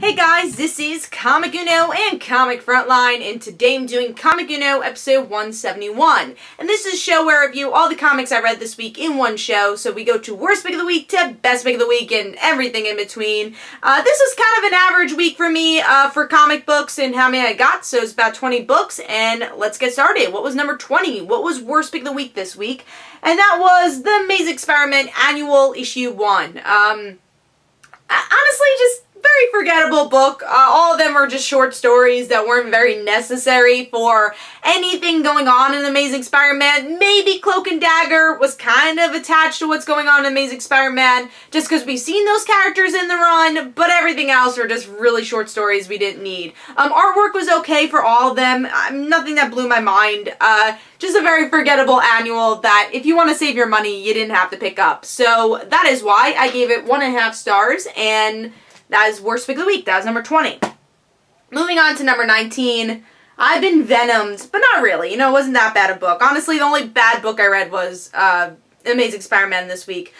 Hey guys, this is Comic Uno and Comic Frontline, and today I'm doing Comic Uno episode 171. And this is a show where I review all the comics I read this week in one show, so we go to worst pick of the week to best pick of the week and everything in between. This was kind of an average week for me for comic books and how many I got, so it's about 20 books, and let's get started. What was number 20? What was worst pick of the week this week? And that was The Amazing Spider-Man Annual Issue 1. Honestly, just very forgettable book. All of them are just short stories that weren't very necessary for anything going on in Amazing Spider-Man. Maybe Cloak and Dagger was kind of attached to what's going on in Amazing Spider-Man just because we've seen those characters in the run, but everything else are just really short stories we didn't need. Artwork was okay for all of them. Nothing that blew my mind. Just a very forgettable annual that if you want to save your money, you didn't have to pick up. So that is why I gave it 1.5 stars, and that is worst pick of the week. That was number 20. Moving on to number 19. I've been Venomed, but not really. You know, it wasn't that bad a book. Honestly, the only bad book I read was Amazing Spider-Man this week.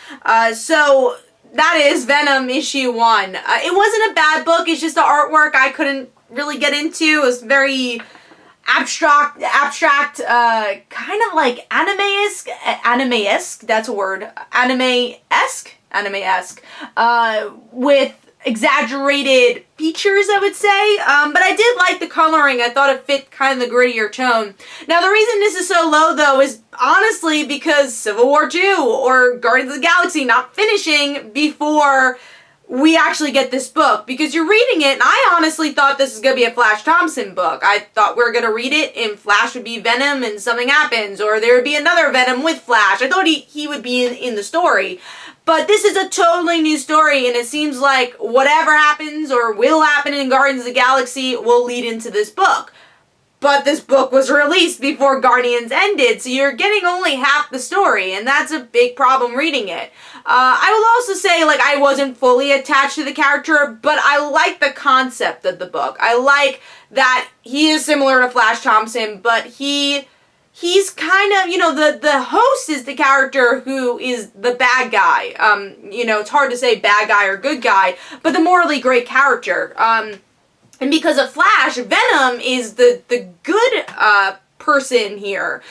So that is Venom issue 1. It wasn't a bad book. It's just the artwork I couldn't really get into. It was very abstract, kind of like anime-esque, that's a word, anime-esque, with exaggerated features, I would say, but I did like the coloring. I thought it fit kind of the grittier tone. Now, the reason this is so low, though, is honestly because Civil War 2 or Guardians of the Galaxy not finishing before we actually get this book, because you're reading it, and I honestly thought this was going to be a Flash Thompson book. I thought we were going to read it, and Flash would be Venom, and something happens, or there would be another Venom with Flash. I thought he would be in the story. But this is a totally new story, and it seems like whatever happens or will happen in Guardians of the Galaxy will lead into this book. But this book was released before Guardians ended, so you're getting only half the story, and that's a big problem reading it. I will also say, like, I wasn't fully attached to the character, but I like the concept of the book. I like that he is similar to Flash Thompson, but he's kind of, you know, the host is the character who is the bad guy. You know, it's hard to say bad guy or good guy, but the morally great character. And because of Flash, Venom is the good person here,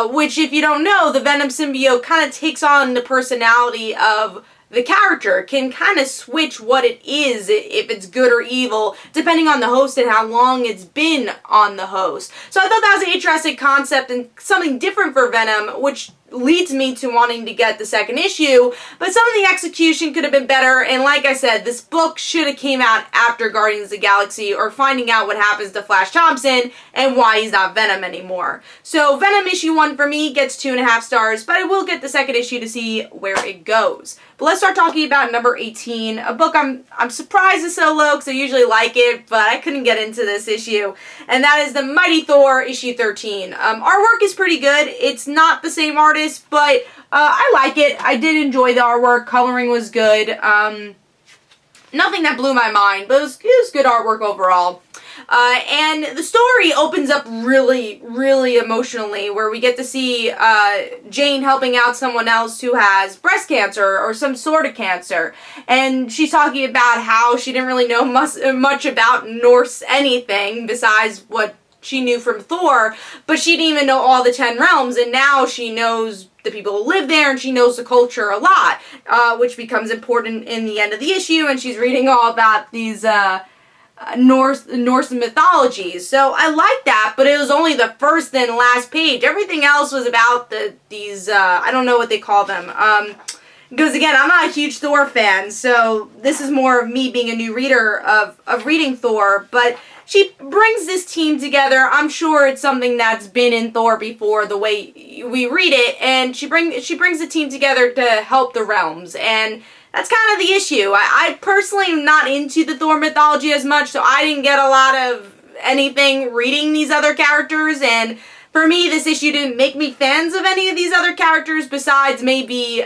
which, if you don't know, the Venom symbiote kind of takes on the personality of the character, can kind of switch what it is, if it's good or evil, depending on the host and how long it's been on the host. So I thought that was an interesting concept and something different for Venom, which leads me to wanting to get the second issue, but some of the execution could have been better, and like I said, this book should have came out after Guardians of the Galaxy, or finding out what happens to Flash Thompson and why he's not Venom anymore. So Venom issue 1 for me gets 2.5 stars, but I will get the second issue to see where it goes. But let's start talking about number 18, a book I'm surprised is so low, because I usually like it, but I couldn't get into this issue, and that is the Mighty Thor issue 13. Artwork is pretty good. It's not the same artist, but I like it. I did enjoy the artwork. Coloring was good. Nothing that blew my mind, but it was good artwork overall. And the story opens up really, really emotionally, where we get to see Jane helping out someone else who has breast cancer or some sort of cancer. And she's talking about how she didn't really know much about Norse anything besides what she knew from Thor, but she didn't even know all the 10 realms, and now she knows the people who live there, and she knows the culture a lot, which becomes important in the end of the issue, and she's reading all about these Norse mythologies. So I like that, but it was only the first and last page. Everything else was about these I don't know what they call them. Because again, I'm not a huge Thor fan, so this is more of me being a new reader of reading Thor, but she brings this team together. I'm sure it's something that's been in Thor before, the way we read it, and she brings the team together to help the realms, and that's kind of the issue. I personally am not into the Thor mythology as much, so I didn't get a lot of anything reading these other characters, and for me, this issue didn't make me fans of any of these other characters besides maybe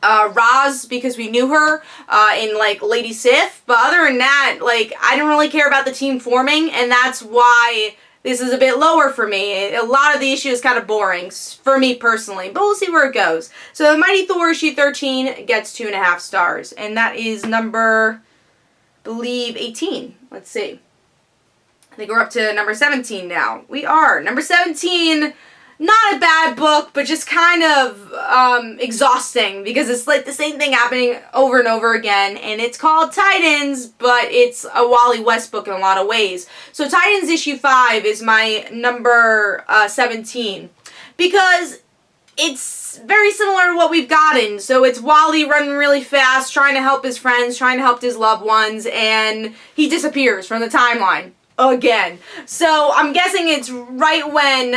Roz, because we knew her in, like, Lady Sif, but other than that, like, I didn't really care about the team forming, and that's why this is a bit lower for me. A lot of the issue is kind of boring for me personally, but we'll see where it goes. So Mighty Thor issue 13 gets 2.5 stars, and that is number believe 18. Let's see. I think we're up to number 17 now. We are. Number 17, not a bad book, but just kind of exhausting because it's like the same thing happening over and over again. And it's called Titans, but it's a Wally West book in a lot of ways. So Titans issue 5 is my number 17 because it's very similar to what we've gotten. So it's Wally running really fast, trying to help his friends, trying to help his loved ones, and he disappears from the timeline again. So I'm guessing it's right when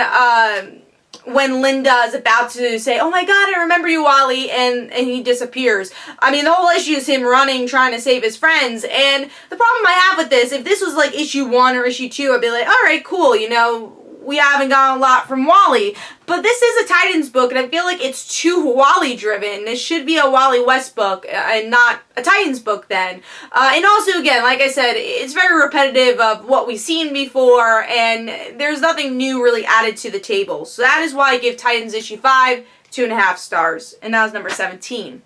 Linda is about to say, "Oh my God, I remember you, Wally," and he disappears. I mean, the whole issue is him running, trying to save his friends, and the problem I have with this, if this was like issue 1 or issue 2, I'd be like, alright, cool, you know, we haven't gotten a lot from Wally. But this is a Titans book, and I feel like it's too Wally-driven. This should be a Wally West book, and not a Titans book then. And also, again, like I said, it's very repetitive of what we've seen before, and there's nothing new really added to the table. So that is why I give Titans issue 5 2.5 stars, and that was number 17.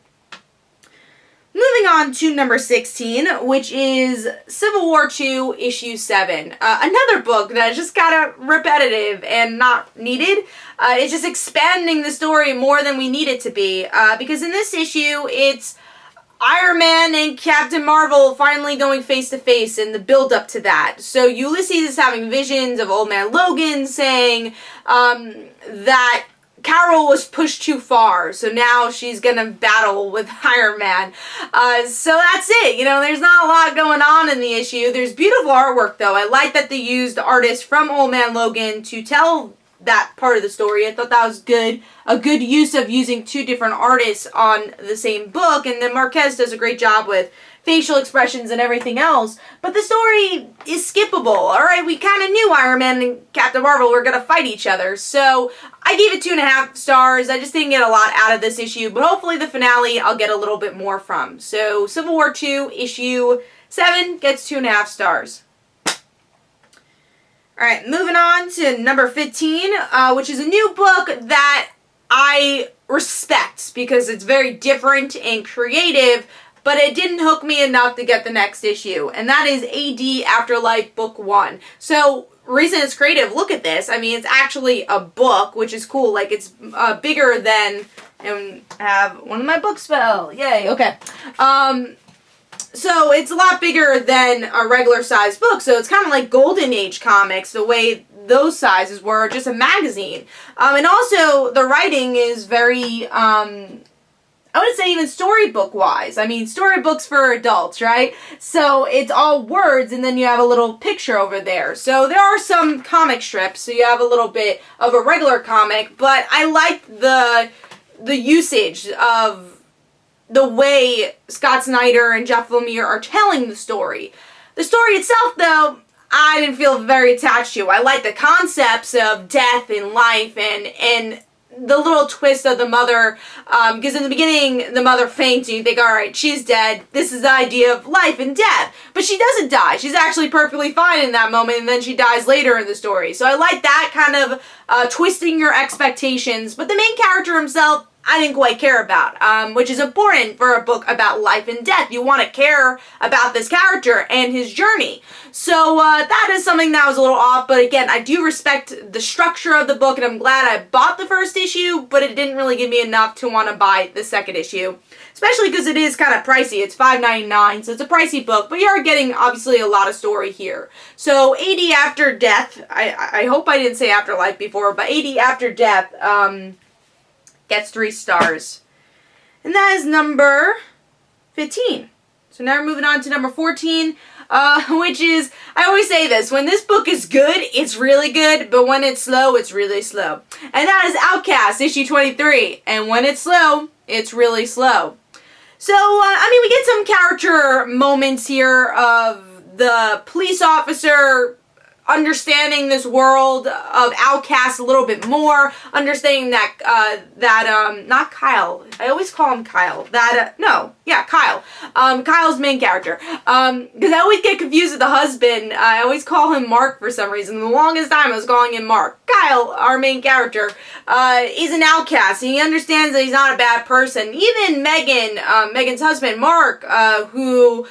Moving on to number 16, which is Civil War II, issue 7. Another book that is just kind of repetitive and not needed. It's just expanding the story more than we need it to be. Because in this issue, it's Iron Man and Captain Marvel finally going face to face and the build up to that. So Ulysses is having visions of Old Man Logan saying that Carol was pushed too far, so now she's gonna battle with Iron Man. So that's it. You know, there's not a lot going on in the issue. There's beautiful artwork, though. I like that they used artists from Old Man Logan to tell that part of the story. I thought that was good. A good use of using 2 different artists on the same book, and then Marquez does a great job with facial expressions and everything else, but the story is skippable. Alright, we kind of knew Iron Man and Captain Marvel were going to fight each other, so I gave it 2.5 stars. I just didn't get a lot out of this issue, but hopefully the finale I'll get a little bit more from. So Civil War II, issue 7 gets 2.5 stars. Alright, moving on to number 15, which is a new book that I respect because it's very different and creative, but it didn't hook me enough to get the next issue, and that is AD Afterlife Book 1. So, reason it's creative, look at this. I mean, it's actually a book, which is cool. Like, it's bigger than, and I have one of my books fell. Yay, okay. So, it's a lot bigger than a regular size book, so it's kind of like Golden Age comics, the way those sizes were, just a magazine. And also, the writing is very, I would say even storybook-wise. I mean, storybooks for adults, right? So it's all words, and then you have a little picture over there. So there are some comic strips, so you have a little bit of a regular comic, but I like the usage of the way Scott Snyder and Jeff Lemire are telling the story. The story itself, though, I didn't feel very attached to. I like the concepts of death and life and the little twist of the mother, because in the beginning, the mother faints, and you think, alright, she's dead, this is the idea of life and death, but she doesn't die, she's actually perfectly fine in that moment, and then she dies later in the story, so I like that kind of twisting your expectations, but the main character himself, I didn't quite care about, which is important for a book about life and death. You want to care about this character and his journey. So that is something that was a little off, but again, I do respect the structure of the book, and I'm glad I bought the first issue, but it didn't really give me enough to want to buy the second issue. Especially because it is kind of pricey. It's $5.99, so it's a pricey book, but you are getting, obviously, a lot of story here. So, AD After Death, I hope I didn't say Afterlife before, but AD After Death, gets 3 stars. And that is number 15. So now we're moving on to number 14, which is, I always say this, when this book is good, it's really good, but when it's slow, it's really slow. And that is Outcast, issue 23. And when it's slow, it's really slow. So, I mean, we get some character moments here of the police officer understanding this world of Outcast a little bit more, understanding that, not Kyle, I always call him Kyle, Kyle, Kyle's main character, because I always get confused with the husband. I always call him Mark for some reason. The longest time I was calling him Mark. Kyle, our main character, is an outcast, and he understands that he's not a bad person. Even Megan's husband, Mark, who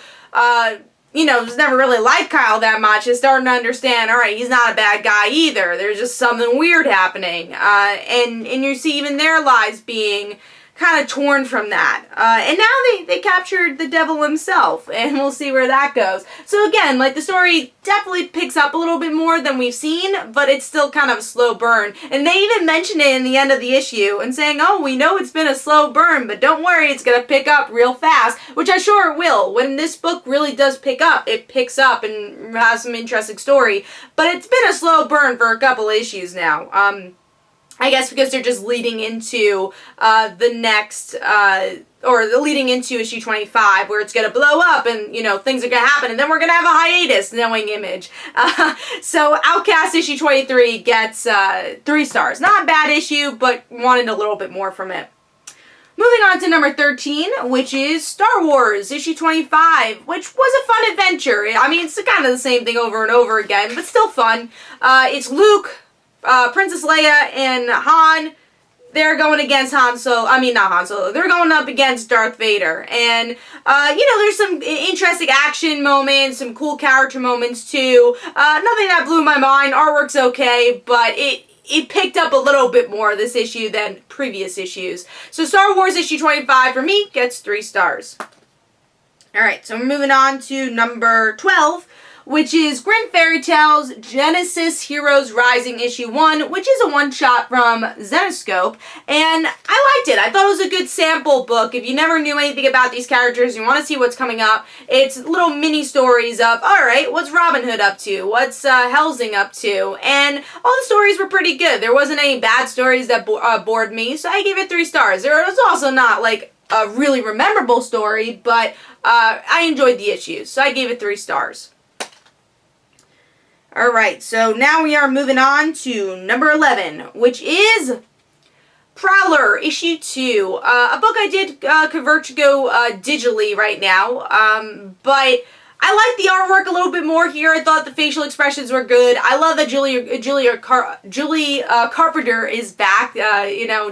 has never really liked Kyle that much, is starting to understand, all right, he's not a bad guy either. There's just something weird happening. And you see even their lives being kind of torn from that. And now they captured the devil himself, and we'll see where that goes. So again, like, the story definitely picks up a little bit more than we've seen, but it's still kind of a slow burn. And they even mention it in the end of the issue and saying, oh, we know it's been a slow burn, but don't worry, it's going to pick up real fast, which I'm sure it will. When this book really does pick up, it picks up and has some interesting story. But it's been a slow burn for a couple issues now. I guess because they're just leading into the next, leading into issue 25, where it's going to blow up and, things are going to happen, and then we're going to have a hiatus, knowing Image. So Outcast issue 23 gets 3 stars. Not a bad issue, but wanted a little bit more from it. Moving on to number 13, which is Star Wars issue 25, which was a fun adventure. I mean, it's kind of the same thing over and over again, but still fun. It's Luke, Princess Leia, and Han. They're going against not Han Solo. They're going up against Darth Vader. And, there's some interesting action moments, some cool character moments, too. Nothing that blew my mind. Artwork's okay, but it picked up a little bit more this issue than previous issues. So Star Wars issue 25, for me, gets 3 stars. Alright, so we're moving on to number 12, which is Grimm Fairy Tales Genesis Heroes Rising issue 1, which is a one-shot from Zenescope, and I liked it. I thought it was a good sample book. If you never knew anything about these characters, you want to see what's coming up, it's little mini stories of, alright, what's Robin Hood up to? What's Helsing up to? And all the stories were pretty good. There wasn't any bad stories that bored me, so I gave it 3 stars. There was also not, like, a really memorable story, but I enjoyed the issues, so I gave it 3 stars. Alright, so now we are moving on to number 11, which is Prowler, issue 2. A book I did convert to go digitally right now, but I like the artwork a little bit more here. I thought the facial expressions were good. I love that Julie Carpenter is back,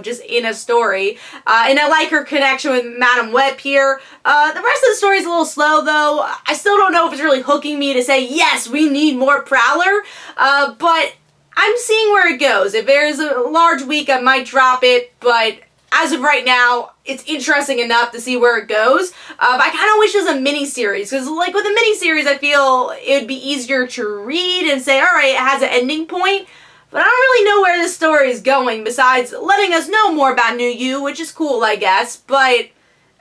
just in a story. And I like her connection with Madam Web here. The rest of the story is a little slow, though. I still don't know if it's really hooking me to say, yes, we need more Prowler. But I'm seeing where it goes. If there's a large week, I might drop it, but as of right now, it's interesting enough to see where it goes. But I kind of wish it was a mini-series, because like with a mini-series, I feel it would be easier to read and say, alright, it has an ending point. But I don't really know where this story is going, besides letting us know more about New You, which is cool, I guess. But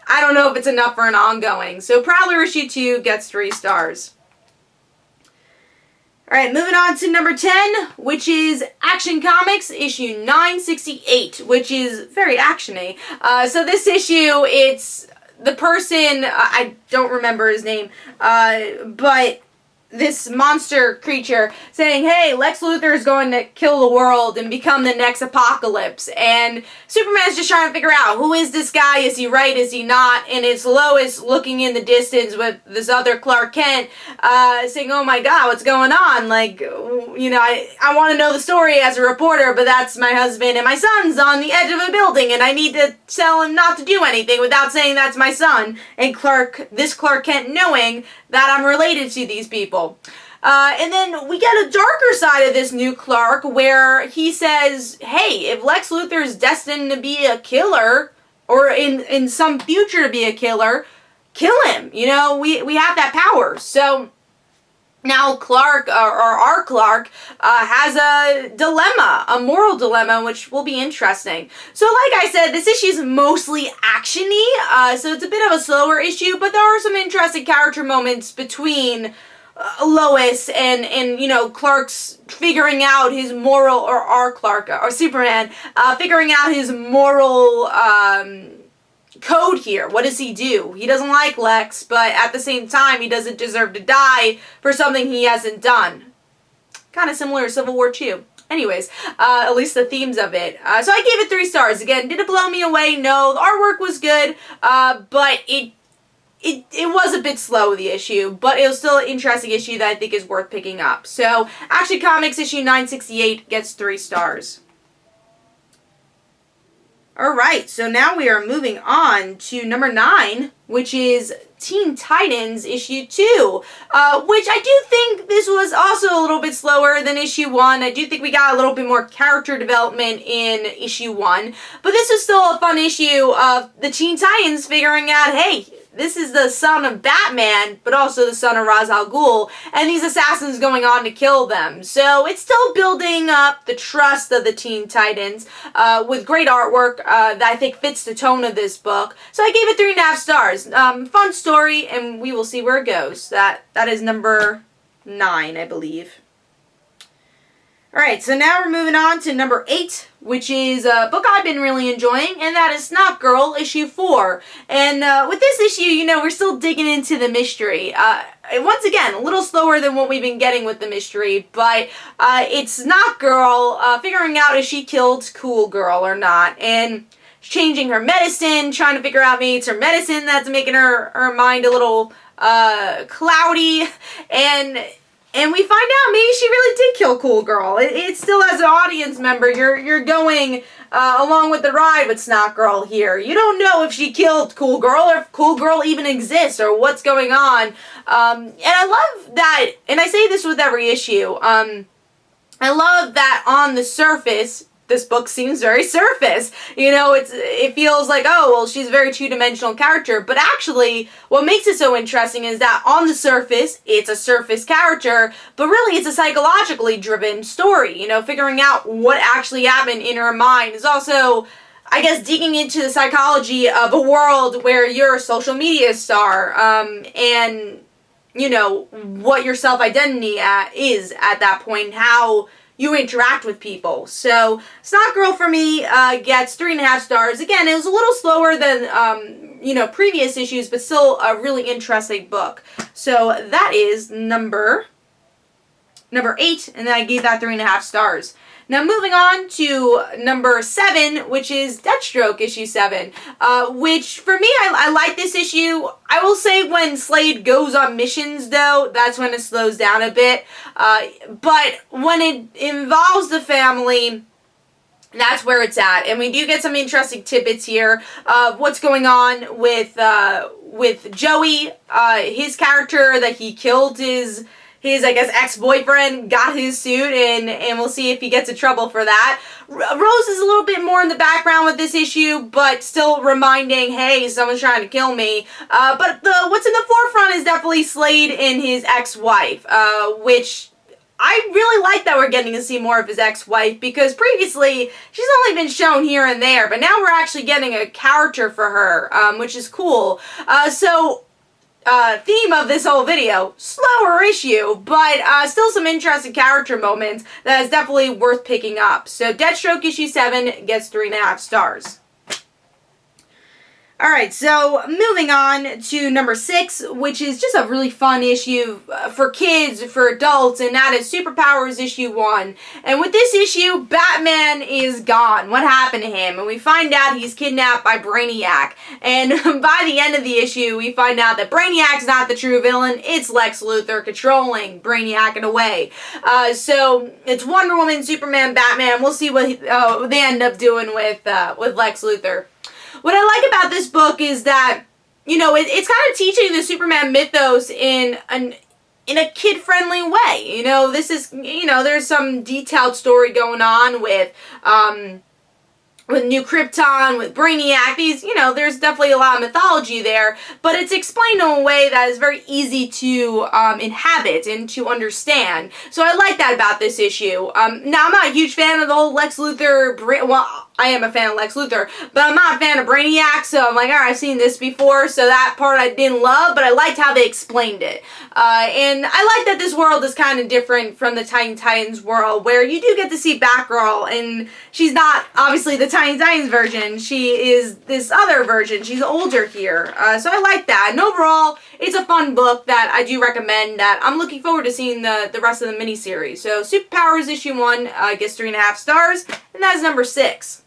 I don't know if it's enough for an ongoing. So Prowler issue 2 gets 3 stars. Alright, moving on to number 10, which is Action Comics, issue 968, which is very actiony. So this issue, it's the person, I don't remember his name, but this monster creature saying, hey, Lex Luthor is going to kill the world and become the next apocalypse. And Superman's just trying to figure out, who is this guy? Is he right? Is he not? And it's Lois looking in the distance with this other Clark Kent saying, oh my god, what's going on? Like, I want to know the story as a reporter, but that's my husband and my son's on the edge of a building and I need to tell him not to do anything without saying that's my son. And this Clark Kent knowing that I'm related to these people. And then we get a darker side of this new Clark where he says, hey, if Lex Luthor is destined to be a killer, or in some future to be a killer, kill him. We have that power. So now Clark, or our Clark, has a dilemma, a moral dilemma, which will be interesting. So like I said, this issue is mostly action-y, so it's a bit of a slower issue, but there are some interesting character moments between Lois and Clark's figuring out his moral, or our Clark, or Superman, figuring out his moral code here. What does he do? He doesn't like Lex, but at the same time, he doesn't deserve to die for something he hasn't done. Kind of similar to Civil War 2. Anyways, at least the themes of it. So I gave it 3 stars. Again, did it blow me away? No. The artwork was good, but it was a bit slow, the issue, but it was still an interesting issue that I think is worth picking up. So, Action Comics issue 968 gets 3 stars. Alright, so now we are moving on to number 9, which is Teen Titans issue 2, which I do think this was also a little bit slower than issue 1. I do think we got a little bit more character development in issue 1, but this is still a fun issue of the Teen Titans figuring out, hey, this is the son of Batman, but also the son of Ra's al Ghul, and these assassins going on to kill them. So it's still building up the trust of the Teen Titans with great artwork that I think fits the tone of this book. So I gave it 3.5 stars. Fun story, and we will see where it goes. That is number 9, I believe. Alright, so now we're moving on to number 8, which is a book I've been really enjoying, and that is Snotgirl, issue 4. And with this issue, you know, we're still digging into the mystery. Once again, a little slower than what we've been getting with the mystery, but it's Snotgirl figuring out if she killed Cool Girl or not, and changing her medicine, trying to figure out maybe it's her medicine that's making her mind a little cloudy, and we find out maybe she really did kill Cool Girl. It's still, as an audience member, you're going along with the ride with Snotgirl here. You don't know if she killed Cool Girl or if Cool Girl even exists or what's going on. And I love that, and I say this with every issue, I love that on the surface, this book seems very surface. You know, it feels like, oh, well, she's a very two-dimensional character. But actually, what makes it so interesting is that on the surface, it's a surface character, but really it's a psychologically driven story. You know, figuring out what actually happened in her mind is also, I guess, digging into the psychology of a world where you're a social media star, and, you know, what your self-identity is at that point, how you interact with people. So, Snotgirl for me gets 3.5 stars. Again, it was a little slower than, you know, previous issues, but still a really interesting book. So, that is number 8, and then I gave that 3.5 stars. Now, moving on to number 7, which is Deathstroke, issue 7, which, for me, I like this issue. I will say when Slade goes on missions, though, that's when it slows down a bit. But when it involves the family, that's where it's at. And we do get some interesting tidbits here of what's going on with Joey, his character, that he killed his I guess, ex-boyfriend, got his suit, and we'll see if he gets in trouble for that. Rose is a little bit more in the background with this issue, but still reminding, hey, someone's trying to kill me. But what's in the forefront is definitely Slade and his ex-wife, which I really like that we're getting to see more of his ex-wife, because previously she's only been shown here and there, but now we're actually getting a character for her, which is cool. Theme of this whole video, slower issue, but still some interesting character moments that is definitely worth picking up. So Deathstroke issue 7 gets 3.5 stars. Alright, so moving on to number 6, which is just a really fun issue for kids, for adults, and that is Superpowers issue 1. And with this issue, Batman is gone. What happened to him? And we find out he's kidnapped by Brainiac. And by the end of the issue, we find out that Brainiac's not the true villain. It's Lex Luthor controlling Brainiac in a way. So it's Wonder Woman, Superman, Batman. We'll see what they end up doing with Lex Luthor. What I like about this book is that, you know, it's kind of teaching the Superman mythos in a kid-friendly way. You know, this is, you know, there's some detailed story going on with New Krypton, with Brainiac. These, you know, there's definitely a lot of mythology there, but it's explained in a way that is very easy to inhabit and to understand. So I like that about this issue. Now, I'm not a huge fan of the whole Lex Luthor, well, I am a fan of Lex Luthor, but I'm not a fan of Brainiac, so I'm like, alright, I've seen this before, so that part I didn't love, but I liked how they explained it. And I like that this world is kind of different from the Teen Titans world, where you do get to see Batgirl, and she's not, obviously, the Teen Titans version. She is this other version. She's older here. So I like that. And overall, it's a fun book that I do recommend, that I'm looking forward to seeing the rest of the miniseries. So Superpowers issue 1 gets 3.5 stars, and that's number 6.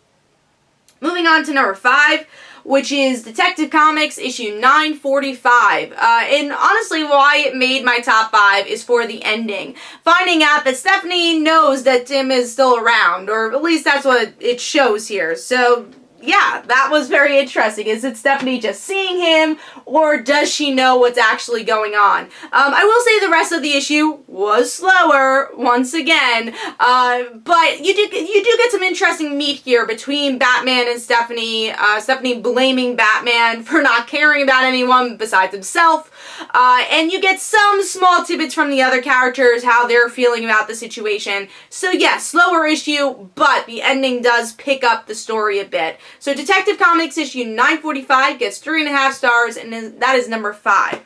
Moving on to number 5, which is Detective Comics issue 945. And honestly, why it made my top 5 is for the ending. Finding out that Stephanie knows that Tim is still around, or at least that's what it shows here. So yeah, that was very interesting. Is it Stephanie just seeing him, or does she know what's actually going on? I will say the rest of the issue was slower once again, but you do get some interesting meat here between Batman and Stephanie. Stephanie blaming Batman for not caring about anyone besides himself, and you get some small tidbits from the other characters, how they're feeling about the situation. So yes, slower issue, but the ending does pick up the story a bit. So Detective Comics issue 945 gets 3.5 stars, and that is number 5.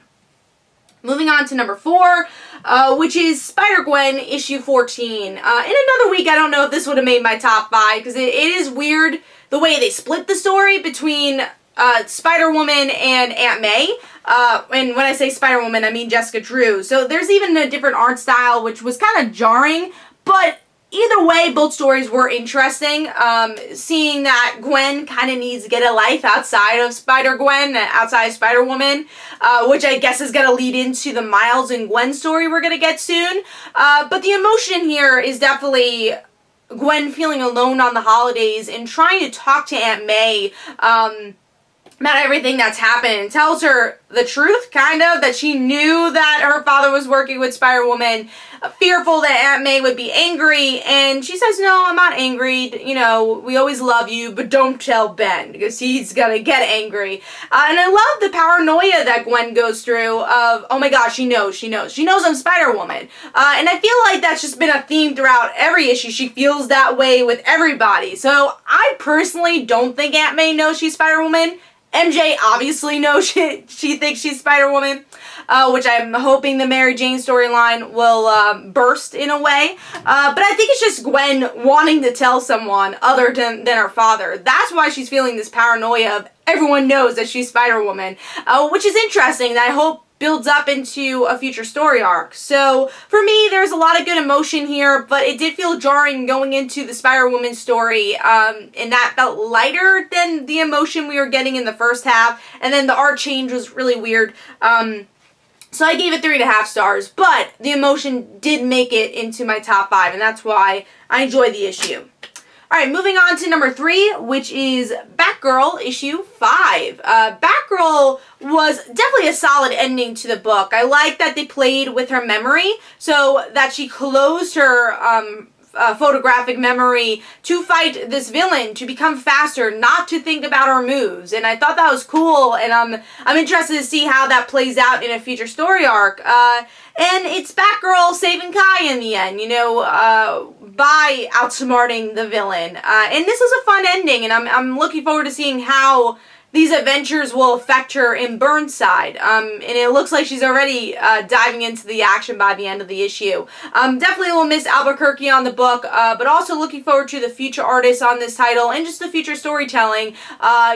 Moving on to number 4, which is Spider-Gwen issue 14. In another week, I don't know if this would have made my top 5, because it is weird the way they split the story between Spider-Woman and Aunt May. And when I say Spider-Woman, I mean Jessica Drew. So there's even a different art style, which was kind of jarring, but either way, both stories were interesting. Seeing that Gwen kind of needs to get a life outside of Spider-Gwen, outside of Spider-Woman, which I guess is going to lead into the Miles and Gwen story we're going to get soon. But the emotion here is definitely Gwen feeling alone on the holidays and trying to talk to Aunt May about everything that's happened, and tells her the truth, kind of, that she knew that her father was working with Spider-Woman, fearful that Aunt May would be angry, and she says, no, I'm not angry, you know, we always love you, but don't tell Ben, because he's gonna get angry. And I love the paranoia that Gwen goes through of, oh my gosh, she knows I'm Spider-Woman. And I feel like that's just been a theme throughout every issue. She feels that way with everybody. So I personally don't think Aunt May knows she's Spider-Woman. MJ obviously knows she thinks she's Spider-Woman, which I'm hoping the Mary Jane storyline will burst in a way. But I think it's just Gwen wanting to tell someone other than her father. That's why she's feeling this paranoia of everyone knows that she's Spider-Woman, which is interesting, that I hope builds up into a future story arc. So for me, there's a lot of good emotion here, but it did feel jarring going into the Spider-Woman story, and that felt lighter than the emotion we were getting in the first half, and then the art change was really weird. So I gave it 3.5 stars, but the emotion did make it into my top 5, and that's why I enjoyed the issue. Alright, moving on to number 3, which is Batgirl issue 5. Batgirl was definitely a solid ending to the book. I like that they played with her memory, so that she closed her photographic memory to fight this villain, to become faster, not to think about her moves. And I thought that was cool, and I'm interested to see how that plays out in a future story arc. And it's Batgirl saving Kai in the end, you know, by outsmarting the villain. And this was a fun ending, and I'm looking forward to seeing how these adventures will affect her in Burnside. And it looks like she's already diving into the action by the end of the issue. Definitely will miss Albuquerque on the book, but also looking forward to the future artists on this title and just the future storytelling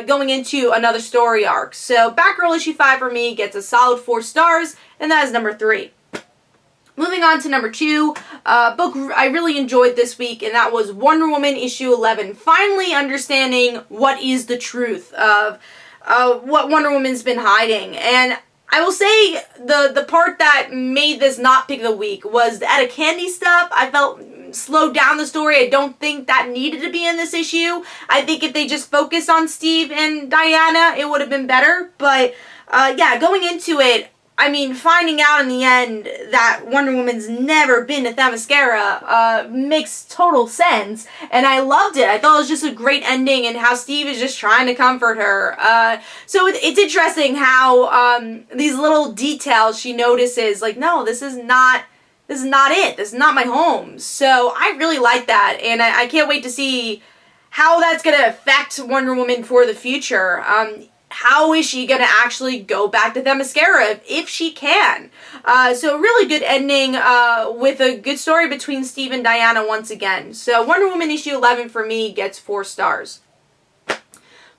going into another story arc. So Batgirl issue 5 for me gets a solid 4 stars, and that is number 3. Moving on to number 2, book I really enjoyed this week, and that was Wonder Woman issue 11. Finally understanding what is the truth of what Wonder Woman's been hiding. And I will say the part that made this not pick of the week was the Etta Candy stuff. I felt slowed down the story. I don't think that needed to be in this issue. I think if they just focused on Steve and Diana, it would have been better. But yeah, going into it, I mean, finding out in the end that Wonder Woman's never been to Themyscira makes total sense, and I loved it. I thought it was just a great ending, and how Steve is just trying to comfort her. So it's interesting how these little details she notices, like, no, this is not it. This is not my home. So I really like that, and I can't wait to see how that's going to affect Wonder Woman for the future. How is she going to actually go back to Themyscira if she can? So a really good ending with a good story between Steve and Diana once again. So Wonder Woman issue 11 for me gets 4 stars.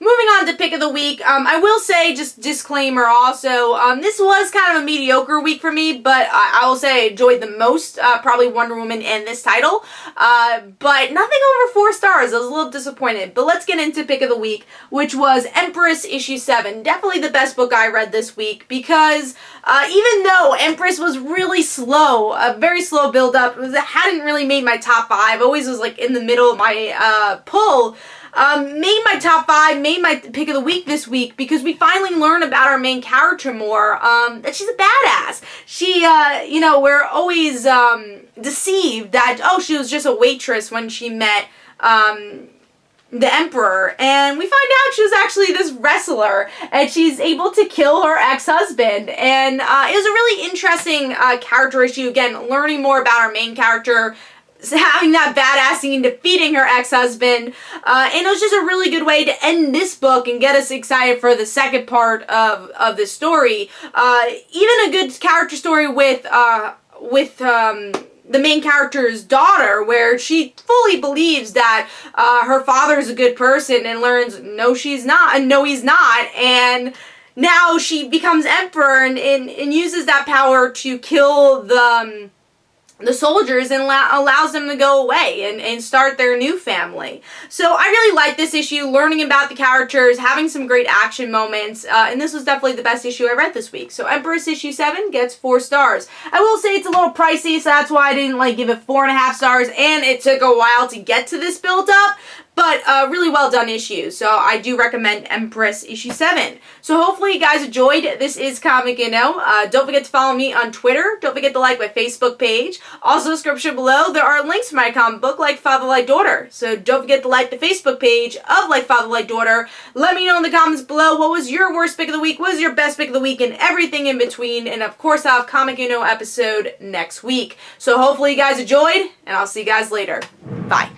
Moving on to pick of the week, I will say, just disclaimer also, this was kind of a mediocre week for me, but I will say I enjoyed the most, probably Wonder Woman and this title, but nothing over 4 stars. I was a little disappointed, but let's get into pick of the week, which was Empress issue 7. Definitely the best book I read this week, because even though Empress was really slow, a very slow build-up, it hadn't really made my top 5, always was like in the middle of my pull, made my top 5, made my pick of the week this week because we finally learn about our main character more, that she's a badass. She, you know, we're always deceived that, oh, she was just a waitress when she met the Emperor, and we find out she was actually this wrestler, and she's able to kill her ex-husband, and it was a really interesting character issue, again, learning more about our main character, having that badass scene defeating her ex-husband, and it was just a really good way to end this book and get us excited for the second part of this story. Even a good character story with the main character's daughter, where she fully believes that her father is a good person and learns no he's not, and now she becomes emperor and uses that power to kill the soldiers and allows them to go away and start their new family. So I really like this issue, learning about the characters, having some great action moments, and this was definitely the best issue I read this week. So Empress issue 7 gets 4 stars. I will say it's a little pricey, so that's why I didn't give it 4.5 stars, and it took a while to get to this build up. But really well done issue, so I do recommend Empress issue 7. So hopefully you guys enjoyed. This is Comic Don't forget to follow me on Twitter. Don't forget to like my Facebook page. Also, description below, there are links to my comic book, Like Father, Like Daughter. So don't forget to like the Facebook page of Like Father, Like Daughter. Let me know in the comments below what was your worst pick of the week, what was your best pick of the week, and everything in between. And of course, I'll have Comic episode next week. So hopefully you guys enjoyed, and I'll see you guys later. Bye.